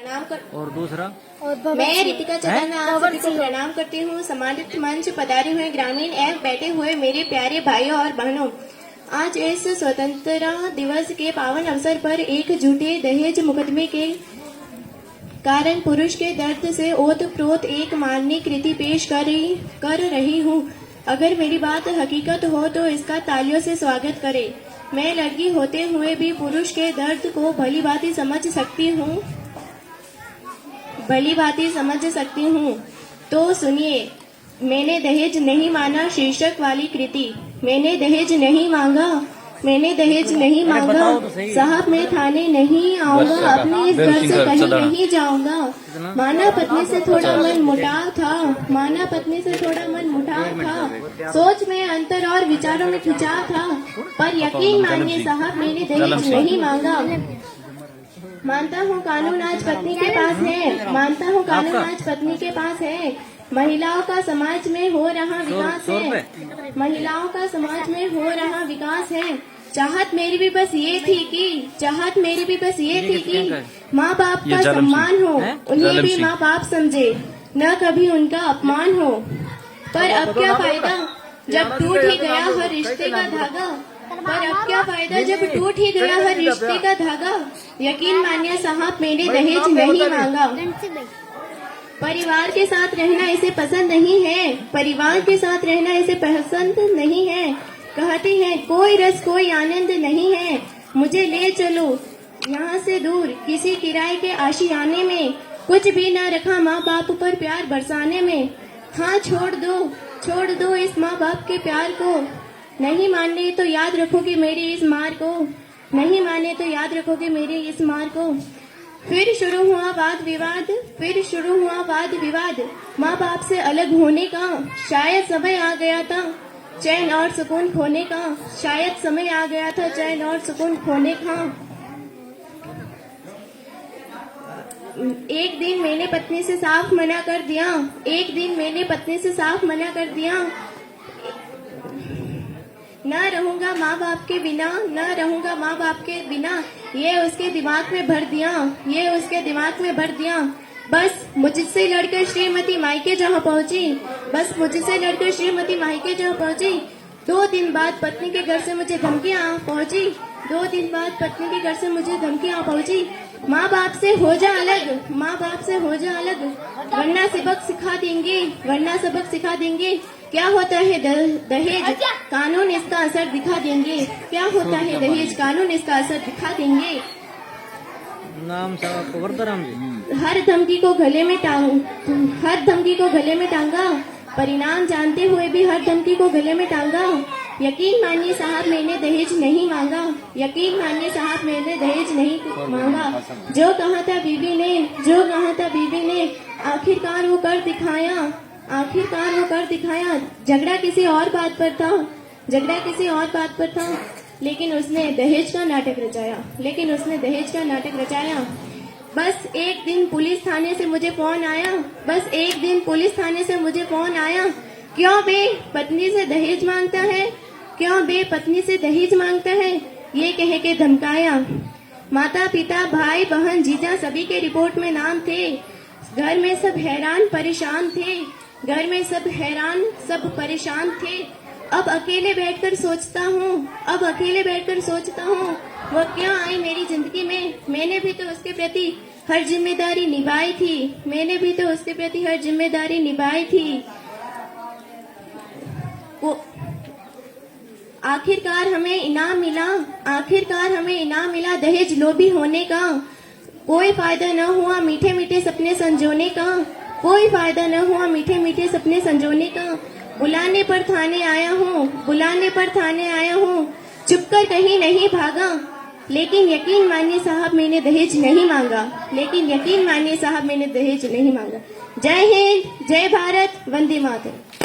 और दूसरा मैं रितिका चंदाना आप सभी को प्रणाम करती हूँ। सम्मानित मंच पधारे हुए ग्रामीण एवं बैठे हुए मेरे प्यारे भाइयों और बहनों, आज इस स्वतंत्रता दिवस के पावन अवसर पर एक झूठे दहेज मुकदमे के कारण पुरुष के दर्द से ओत-प्रोत एक माननीय कृति पेश कर रही हूँ। अगर मेरी बात हकीकत हो तो इसका तालियों से स्वागत करें। मैं लड़की होते हुए भी पुरुष के दर्द को भली भांति समझ सकती हूँ। तो सुनिए, मैंने दहेज नहीं माना शीर्षक वाली कृति। मैंने दहेज नहीं मांगा साहब, मैं थाने नहीं आऊंगा, अपने इस घर से कहीं नहीं जाऊंगा। माना पत्नी से थोड़ा मन मुटाव था, सोच में अंतर और विचारों में खिंचाव था, पर यकीन मानिए साहब, मैंने दहेज नहीं मांगा। मानता हूँ कानून आज पत्नी के पास है, महिलाओं का समाज में हो रहा विकास है। चाहत मेरी भी बस ये थी कि माँ बाप का सम्मान हो, उन्हें भी माँ बाप समझे, न कभी उनका अपमान हो। पर अब क्या फायदा जब टूट ही गया हर रिश्ते का धागा। यकीन मानिए साहब, मैंने दहेज नहीं मांगा। परिवार के साथ रहना इसे पसंद नहीं है। कहते हैं कोई रस कोई आनंद नहीं है। मुझे ले चलो यहाँ से दूर, किसी किराए के आशियाने में, कुछ भी न रखा माँ बाप पर प्यार बरसाने में। हाँ, छोड़ दो इस माँ बाप के प्यार को। नहीं माने तो याद रखोगे मेरी इस मार को। फिर शुरू हुआ वाद विवाद, माँ बाप से अलग होने का। शायद समय आ गया था चैन और सुकून खोने का। एक दिन मैंने पत्नी से साफ मना कर दिया, न रहूंगा माँ बाप के बिना। ये उसके दिमाग में भर दिया। बस मुझसे लड़कर श्रीमती मायके जहाँ पहुँची। 2 दिन बाद पत्नी के घर से मुझे धमकियाँ पहुँची। माँ बाप से हो जा अलग, वरना सबक सिखा देंगे। क्या होता है दहेज, कानून इसका असर दिखा देंगे। नाम साहब वर्धराम जी। हर धमकी को गले में टांगा, परिणाम जानते हुए भी हर धमकी को गले में टांगा। यकीन मानिए साहब, मैंने दहेज नहीं मांगा। जो कहा था बीबी ने, आखिरकार वो कर दिखाया। झगड़ा किसी और बात पर था, लेकिन उसने दहेज का नाटक रचाया। बस एक दिन पुलिस थाने से मुझे फोन आया। क्यों बे पत्नी से दहेज मांगता है, ये कह के धमकाया। माता पिता भाई बहन जीजा सभी के रिपोर्ट में नाम थे। घर में सब हैरान परेशान थे। अब अकेले बैठकर सोचता हूँ वो क्यों आई मेरी जिंदगी में। मैंने भी तो उसके प्रति हर जिम्मेदारी निभाई थी। आखिरकार हमें इनाम मिला दहेज लोभी होने का। कोई फायदा न हुआ मीठे मीठे सपने संजोने का। बुलाने पर थाने आया हूँ, चुपकर कहीं नहीं भागा। लेकिन यकीन मानिए साहब, मैंने दहेज नहीं मांगा। जय हिंद, जय भारत, वंदे मातरम।